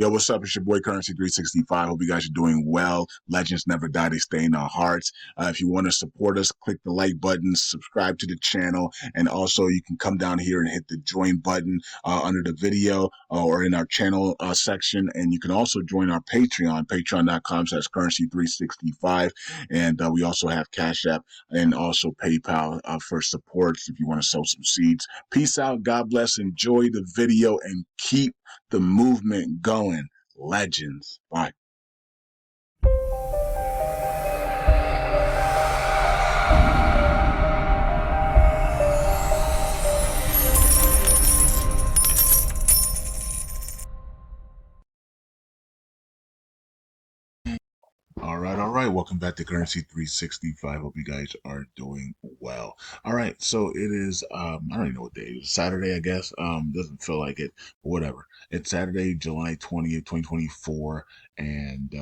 Yo, what's up? It's your boy Currency 365. Hope you guys are doing well. Legends never die, they stay in our hearts. If you want to support us, click the like button, subscribe to the channel, and also you can come down here and hit the join button under the video or in our channel section. And you can also join our Patreon, patreon.com/currency365. And we also have Cash App and also PayPal for supports if you want to sow some seeds. Peace out. God bless. Enjoy the video and keep the movement going. Legends. Bye. All right. Welcome back to Currency 365. Hope you guys are doing well. All right, so it is I don't even know what day it is. Saturday, I guess. Doesn't feel like it, but whatever. It's Saturday, July 20th, 2024. And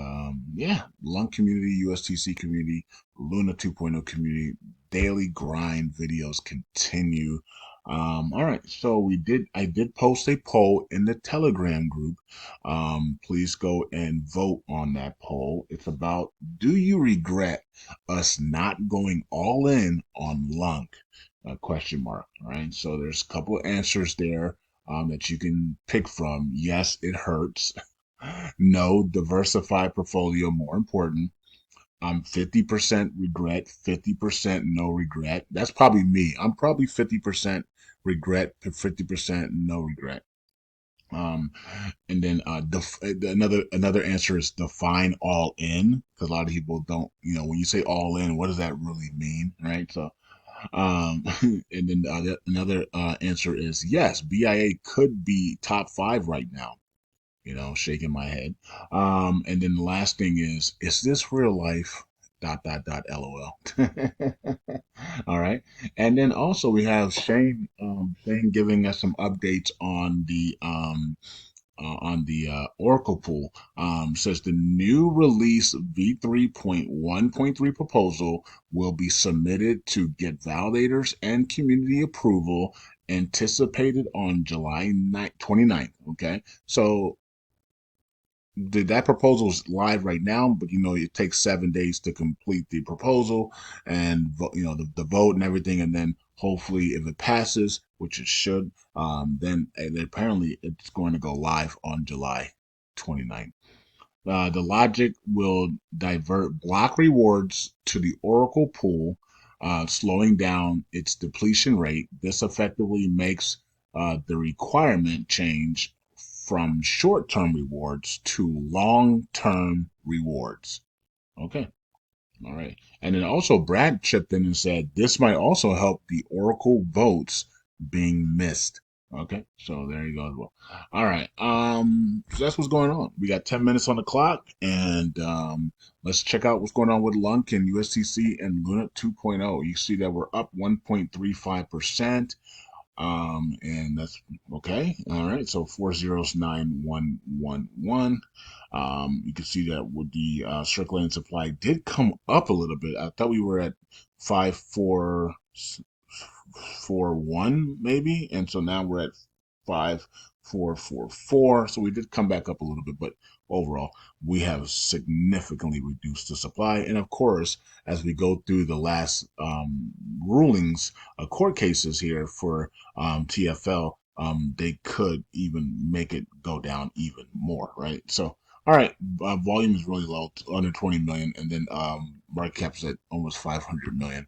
yeah, LUNC community, USTC community, Luna 2.0 community, daily grind videos continue. All right, so I did post a poll in the Telegram group. Please go and vote on that poll. It's about, do you regret us not going all in on LUNC? Question mark. All right. So there's a couple of answers there that you can pick from. Yes, it hurts. No, diversify portfolio more important. 50% regret, 50% no regret. That's probably me. I'm probably 50% regret, 50% no regret. Um, and then another answer is define all in, because a lot of people don't, when you say all in, what does that really mean, right? So, and then another answer is yes, BIA could be top five right now. Shaking my head. And then the last thing is this real life? Dot dot dot. LOL. All right. And then also we have Shane giving us some updates on the Oracle pool. Says the new release v3.1.3 proposal will be submitted to get validators and community approval, anticipated on July 29th. Okay. So that proposal is live right now, but it takes 7 days to complete the proposal and the vote and everything, and then hopefully if it passes, which it should, then apparently it's going to go live on July 29th. The logic will divert block rewards to the Oracle pool, slowing down its depletion rate. This effectively makes the requirement change from short-term rewards to long-term rewards. Okay. All right. And then also Brad chipped in and said this might also help the Oracle votes being missed. Okay. So there you go as well. All right. So that's what's going on. We got 10 minutes on the clock, and let's check out what's going on with LUNC and USTC and Luna 2.0. You see that we're up 1.35%. And that's okay. All right. So 409,111. You can see that with the circulating supply did come up a little bit. I thought we were at 5,441 maybe, and so now we're at 5,444. So we did come back up a little bit, but overall we have significantly reduced the supply. And of course, as we go through the last rulings, court cases here for TFL, they could even make it go down even more, right? So, all right, volume is really low, under 20 million, and then market cap's at almost 500 million.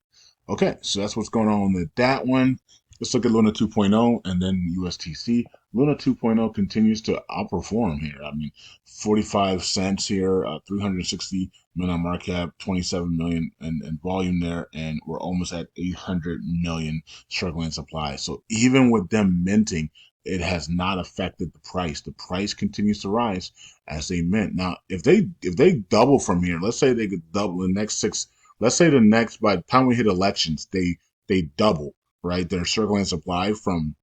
Okay, so that's what's going on with that one. Let's look at Luna 2.0 and then USTC. Luna 2.0 continues to outperform here. I mean, 45 cents here, 360 million market cap, 27 million in volume there, and we're almost at 800 million circulating supply. So even with them minting, it has not affected the price. The price continues to rise as they mint. Now, if they double from here, let's say they could double the next six. Let's say by the time we hit elections, they double, right? Their circulating supply from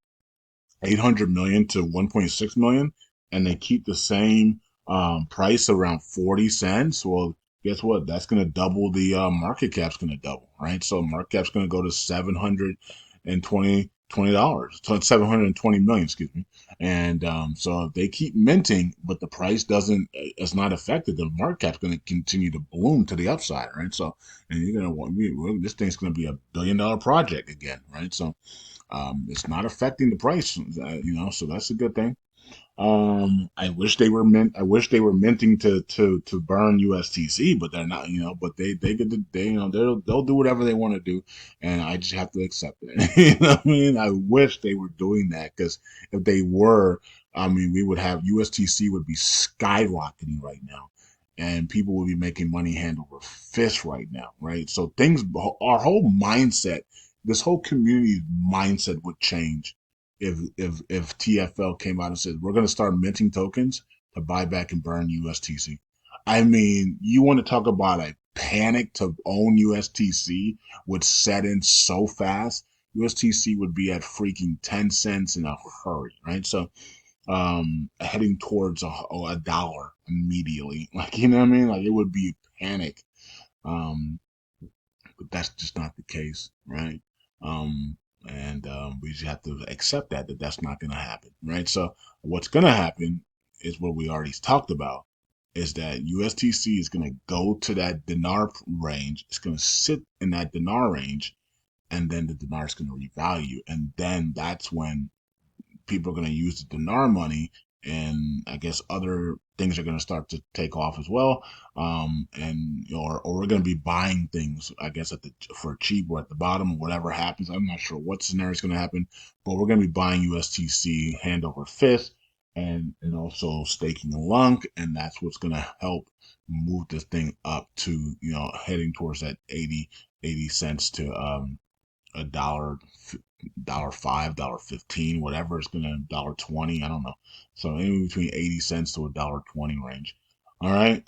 800 million to 1.6 million, and they keep the same price around 40 cents. Well, guess what? That's going to double the market cap's going to double, right? So market cap's going to go to 720, $20, 720 million, excuse me. And so if they keep minting, but the price doesn't, it's not affected, the market cap's going to continue to bloom to the upside, right? So, and you're going to want, this thing's going to be $1 billion project again, right? So, it's not affecting the price, so that's a good thing. I wish they were mint. I wish they were minting to burn USTC, but they're not. But they get they'll do whatever they want to do, and I just have to accept it. You know what I mean? I wish they were doing that, because if they were, I mean, we would have USTC would be skyrocketing right now, and people would be making money hand over fist right now, right? So our whole mindset, this whole community mindset would change if TFL came out and said we're going to start minting tokens to buy back and burn USTC. I mean, you want to talk about a panic to own USTC would set in so fast. USTC would be at freaking 10 cents in a hurry, right? So, heading towards a dollar immediately. Like, you know what I mean? Like, it would be panic. Um, but that's just not the case, right? And we just have to accept that that's not going to happen, right? So what's going to happen is what we already talked about, is that USTC is going to go to that dinar range. It's going to sit in that dinar range, and then the dinar is going to revalue, and then that's when people are going to use the dinar money, and I guess other things are going to start to take off as well. And or we're going to be buying things, I guess, for cheap or at the bottom, or whatever happens. I'm not sure what scenario is going to happen, but we're going to be buying USTC hand over fist, and also staking a LUNC, and that's what's going to help move this thing up to, heading towards that 80 cents to a dollar, $1.05, $1.15, whatever it's gonna, $1.20. I don't know. So in between 80 cents to a $1.20 range. All right.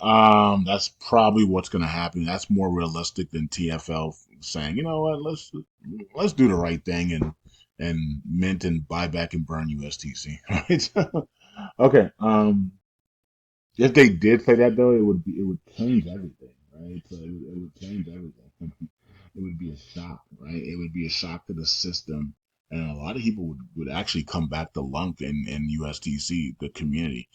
That's probably what's gonna happen. That's more realistic than TFL saying, you know what, let's do the right thing and mint and buy back and burn USTC. Right. Okay. If they did say that though, it would change everything, right? So it would change everything. It would be a shock, right? It would be a shock to the system, and a lot of people would actually come back to LUNC and USDC, the community.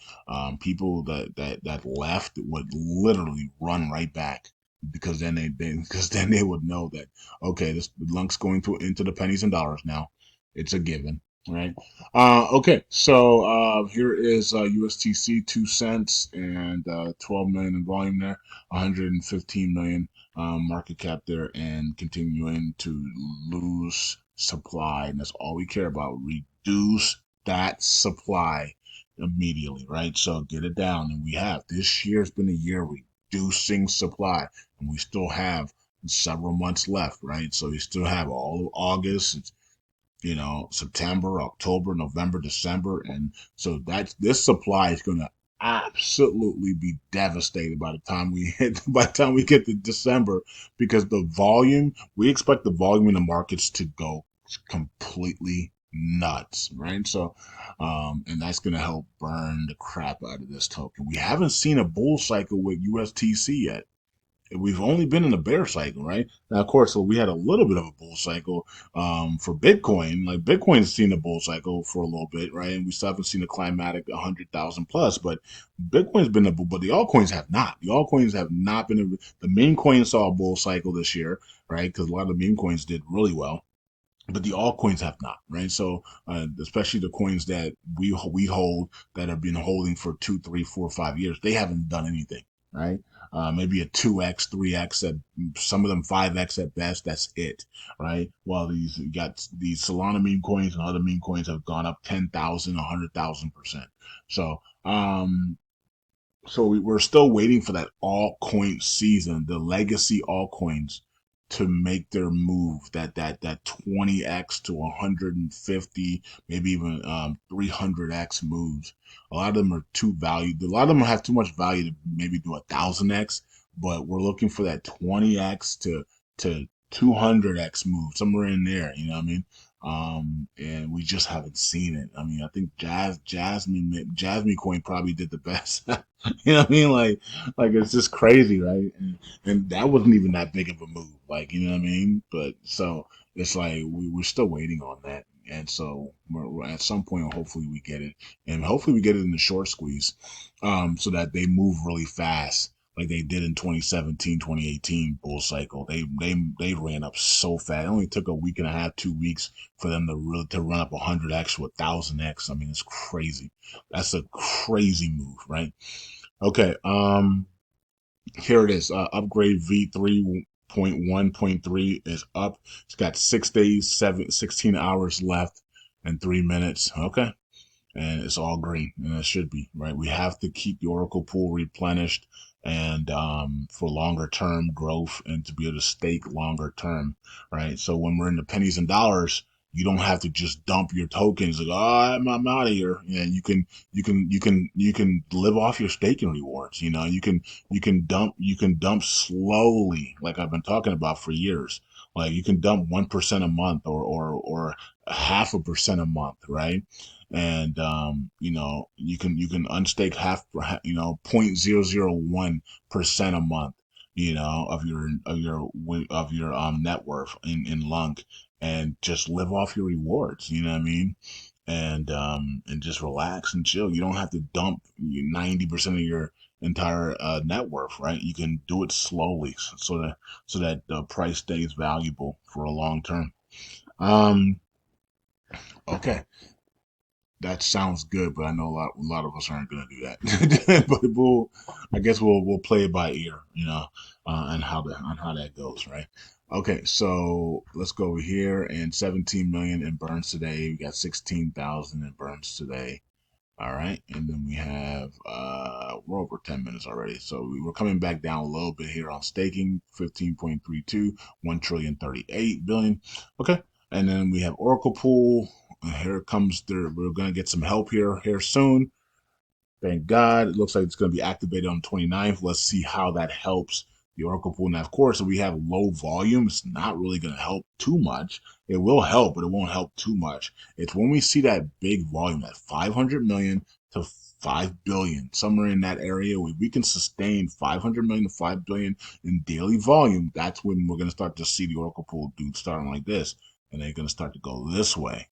People that left would literally run right back, because then they would know that, okay, this LUNC's going to into the pennies and dollars now. It's a given, right? Okay, so here is USTC, 2 cents, and 12 million in volume there, 115 million market cap there, and continuing to lose supply. And that's all we care about. Reduce that supply immediately, right? So get it down. And we have. This year's been a year reducing supply, and we still have several months left, right? So you still have all of August, September, October, November, December. And so this supply is going to absolutely be devastated by the time we get to December, because we expect the volume in the markets to go completely nuts, right? So, and that's going to help burn the crap out of this token. We haven't seen a bull cycle with USTC yet. We've only been in a bear cycle, right? Now, of course, so we had a little bit of a bull cycle for Bitcoin. Like, Bitcoin's seen a bull cycle for a little bit, right? And we still haven't seen a climatic 100,000 plus, but Bitcoin's been a bull, but the altcoins have not. The altcoins have not been. The meme coins saw a bull cycle this year, right? Because a lot of the meme coins did really well, but the altcoins have not, right? So, especially the coins that we hold, that have been holding for 2, 3, 4, 5 years, they haven't done anything, right? Maybe a 2x, 3x, at some of them 5x at best. That's it, right? While you got these Solana meme coins and other meme coins have gone up 10,000, 100,000%. So, we're still waiting for that altcoin season, the legacy altcoins, to make their move, that 20x to 150, maybe even 300x moves. A lot of them are too valued. A lot of them have too much value to maybe do 1,000x, but we're looking for that 20x to 200x move, somewhere in there. You know what I mean? And we just haven't seen it. I mean, I think Jasmine Coin probably did the best. You know what I mean? Like it's just crazy, right? And that wasn't even that big of a move, like, you know what I mean? But so it's like we're still waiting on that. And so at some point, hopefully we get it, and hopefully we get it in the short squeeze, so that they move really fast, like they did in 2017, 2018 bull cycle. They ran up so fast. It only took a week and a half, 2 weeks for them to really to run up 100x to 1000x. I mean, it's crazy. That's a crazy move, right? Okay. Here it is. Upgrade v3.1.3 is up. It's got 6 days, 16 hours left, and 3 minutes. Okay, and it's all green, and it should be right. We have to keep the Oracle pool replenished, and for longer term growth, and to be able to stake longer term, right? So when we're in the pennies and dollars, you don't have to just dump your tokens like, oh, I'm out of here. And you can live off your staking rewards. You can dump slowly, like I've been talking about for years. Like you can dump 1% a month, or 0.5% a month, right? And you can unstake 0.001% a month, of your net worth in LUNC, and just live off your rewards. You know what I mean? And just relax and chill. You don't have to dump 90% of your entire net worth, right? You can do it slowly, so that the price stays valuable for a long term. Um, okay, that sounds good, but I know a lot of us aren't going to do that. But I guess we'll play it by ear, and how that goes, right? Okay, so let's go over here, and 17 million in burns today. We got 16,000 in burns today. All right, and then we have we're over 10 minutes already, so we're coming back down a little bit here on staking, 15.32, 1,038,000,000,000. Okay, and then we have Oracle Pool. Here comes there. We're gonna get some help here soon. Thank God. It looks like it's going to be activated on the 29th. Let's see how that helps the Oracle pool. Now, of course, if we have low volume, it's not really going to help too much. It will help, but it won't help too much. It's when we see that big volume, that 500 million to 5 billion, somewhere in that area, where we can sustain 500 million to 5 billion in daily volume. That's when we're going to start to see the Oracle pool do starting like this, and they're going to start to go this way.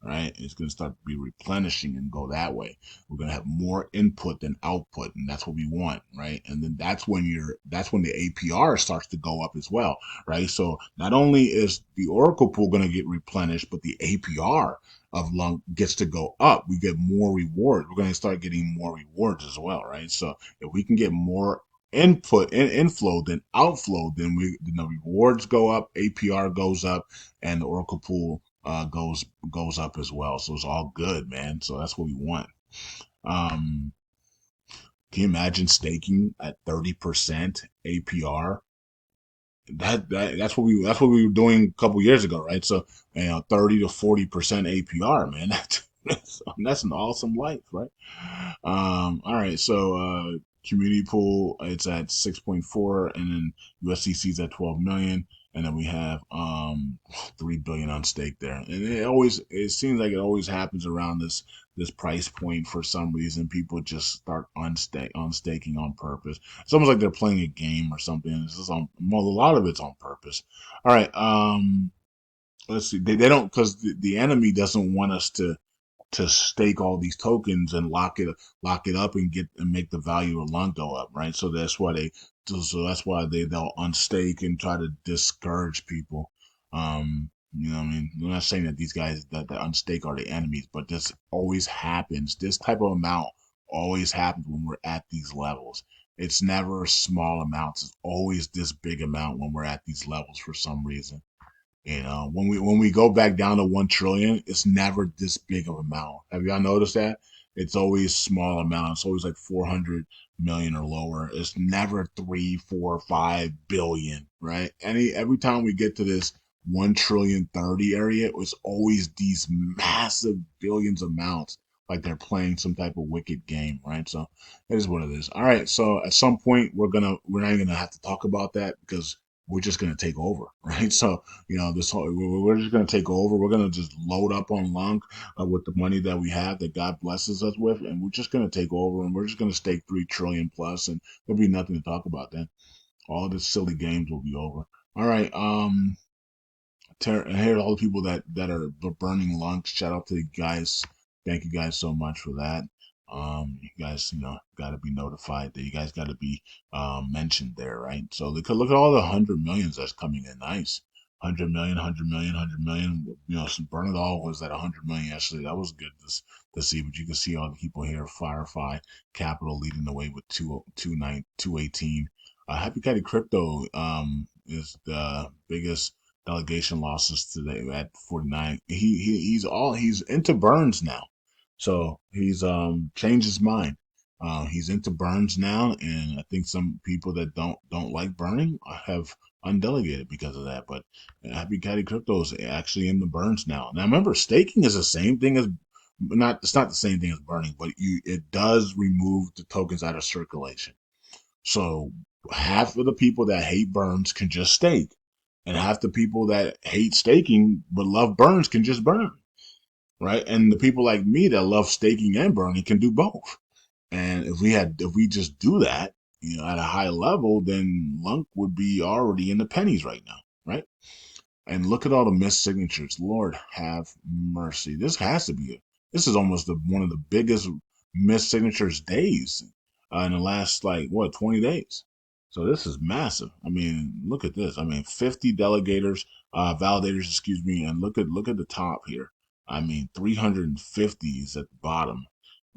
Right? It's going to start to be replenishing and go that way. We're going to have more input than output, and that's what we want, right? And then that's when the APR starts to go up as well, right? So not only is the Oracle pool going to get replenished, but the APR of LUNC gets to go up. We get more rewards. We're going to start getting more rewards as well, right? So if we can get more input and inflow than outflow, then the rewards go up, APR goes up, and the Oracle pool goes up as well. So it's all good, man. So that's what we want. Um, can you imagine staking at 30% APR? That's what we were doing a couple years ago, right? So 30 to 40% APR, man. That's an awesome life, right? All right, so community pool, it's at 6.4, and then USDC is at 12 million, and then we have 3 billion on stake there. And it seems like it always happens around this price point for some reason. People just start on staking on purpose. It's almost like they're playing a game or something. It's just a lot of it's on purpose. All right, let's see. They don't, because the enemy doesn't want us to stake all these tokens and lock it up and make the value of LUNC go up, right? So they'll unstake and try to discourage people. What I mean? I'm not saying that these guys that unstake are the enemies, but this always happens. This type of amount always happens when we're at these levels. It's never small amounts. It's always this big amount when we're at these levels for some reason. When we go back down to 1 trillion, it's never this big of amount. Have y'all noticed that? It's always small amount. It's always like 400 million or lower. It's never 3, 4, 5 billion, right? Every time we get to this 1 trillion 30 area, it's always these massive billions amounts, like they're playing some type of wicked game, right? So it is what it is. All right. So at some point we're not even gonna have to talk about that, because we're just gonna take over, right? So this whole we're just going to take over. We're going to just load up on LUNC with the money that we have, that God blesses us with, and we're just going to take over, and we're just going to stake 3 trillion plus, and there'll be nothing to talk about then. All the silly games will be over. All right. And here are all the people that are burning lunch. Shout out to you guys. Thank you guys so much for that. You guys, got to be notified that you guys got to be mentioned there, right? So look at all the 100 millions that's coming in. Nice. 100 million, 100 million, 100 million. Burn It All was at 100 million yesterday. That was good to see. But you can see all the people here: Firefly, Capital leading the way with 218. Happy Caddy Crypto is the biggest delegation losses today at 49. He's into Burns now, so he's changed his mind. He's into Burns now, and I think some people that don't like burning have undelegated because of that. But Happy Caddy Crypto is actually in the Burns now. Now remember, staking is the same thing as not. It's not the same thing as burning, but it does remove the tokens out of circulation. So half of the people that hate Burns can just stake, and half the people that hate staking but love Burns can just burn, right? And the people like me that love staking and burning can do both. And if we just do that, at a high level, then LUNC would be already in the pennies right now, right? And look at all the missed signatures. Lord have mercy. This is almost one of the biggest missed signatures days in the last, like, what, 20 days. So this is massive. I mean, look at this. I mean, 50 validators, excuse me, and look at the top here. I mean, 350 is at the bottom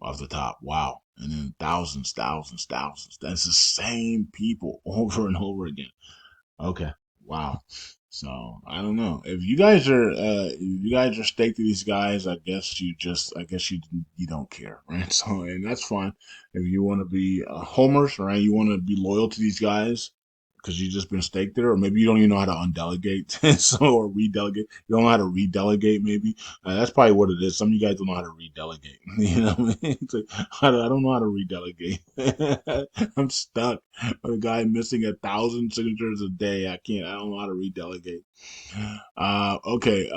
of the top. Wow. And then thousands, thousands, thousands. That's the same people over and over again. Okay. Wow. So I don't know if you guys are staked to these guys. I guess you don't care, right? So, and that's fine. If you want to be homers, right? You want to be loyal to these guys because you just been staked there, or maybe you don't even know how to undelegate, so or redelegate. You don't know how to redelegate, maybe. That's probably what it is. Some of you guys don't know how to redelegate. You know, what I mean? It's like, I don't know how to redelegate. I'm stuck. A guy missing 1,000 signatures a day. I can't. I don't know how to redelegate. Okay.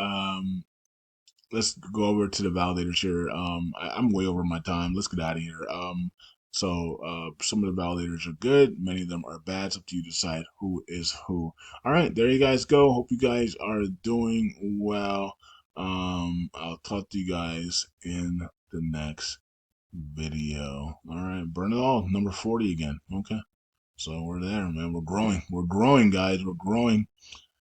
Let's go over to the validators here. I'm way over my time. Let's get out of here. Some of the validators are good. Many of them are bad. It's up to you to decide who is who. All right, there you guys go. Hope you guys are doing well. I'll talk to you guys in the next video. All right, Burn It All, number 40 again. Okay, so we're there, man. We're growing. We're growing, guys. We're growing.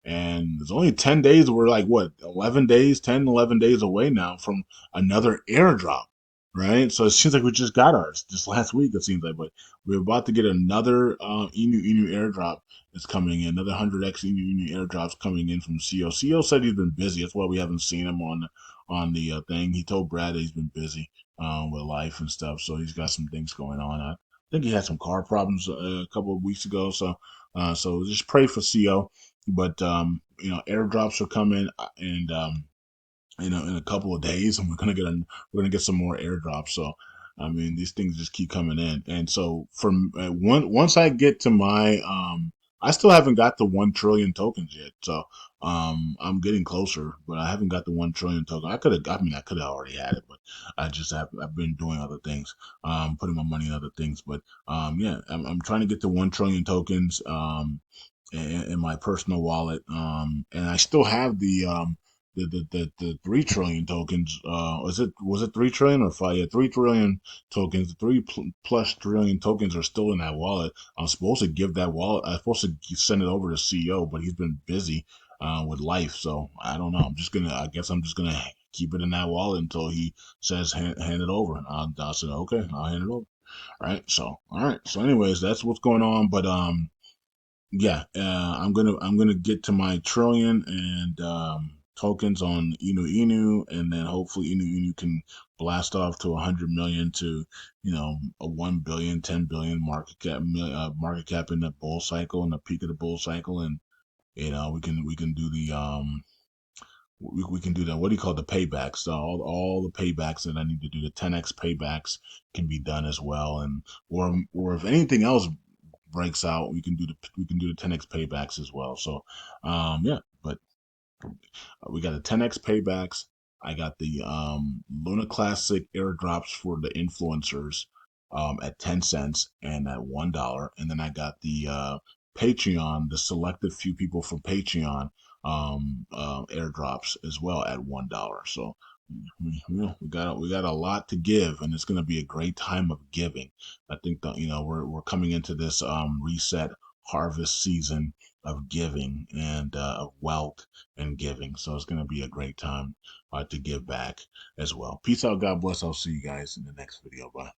And it's only 10 days. We're like, what, 11 days, 10, 11 days away now from another airdrop, right? So it seems like we just got ours just last week, it seems like. But we're about to get another Inu airdrop that's coming in, another 100x Inu airdrops coming in from CO. CO said he's been busy. That's why we haven't seen him on the thing. He told Brad that he's been busy with life and stuff. So he's got some things going on. I think he had some car problems a couple of weeks ago. So just pray for CO. But airdrops are coming, and in a couple of days, and we're gonna get some more airdrops. So, I mean, these things just keep coming in, and so from once I get to my I still haven't got the 1 trillion tokens yet. So, I'm getting closer, but I haven't got the 1 trillion token. I could have already had it, but I've been doing other things, putting my money in other things. But yeah, I'm trying to get to 1 trillion tokens. In my personal wallet. And I still have the 3 trillion tokens. Was it 3 trillion or five? Yeah, 3 trillion tokens. The plus trillion tokens are still in that wallet. I'm supposed to give that wallet. I'm supposed to send it over to CEO, but he's been busy with life, so I don't know. I guess I'm just gonna keep it in that wallet until he says hand it over. I said okay, I'll hand it over. All right. So, anyways, that's what's going on. But yeah, I'm gonna get to my trillion and tokens on Inu, and then hopefully Inu can blast off to 100 million to a 1 billion, 10 billion market cap in the bull cycle, in the peak of the bull cycle, and we can do the we can do that. What do you call the paybacks? So all the paybacks that I need to do, the 10x paybacks can be done as well, and or if anything else breaks out, we can do the 10x paybacks as well. So, yeah, but we got the 10x paybacks. I got the Luna Classic airdrops for the influencers at 10 cents and at $1, and then I got the Patreon, the selected few people from Patreon airdrops as well at $1. So we got a lot to give, and it's going to be a great time of giving. I think that we're coming into this reset harvest season of giving and of wealth and giving. So it's going to be a great time to give back as well. Peace out. God bless. I'll see you guys in the next video. Bye.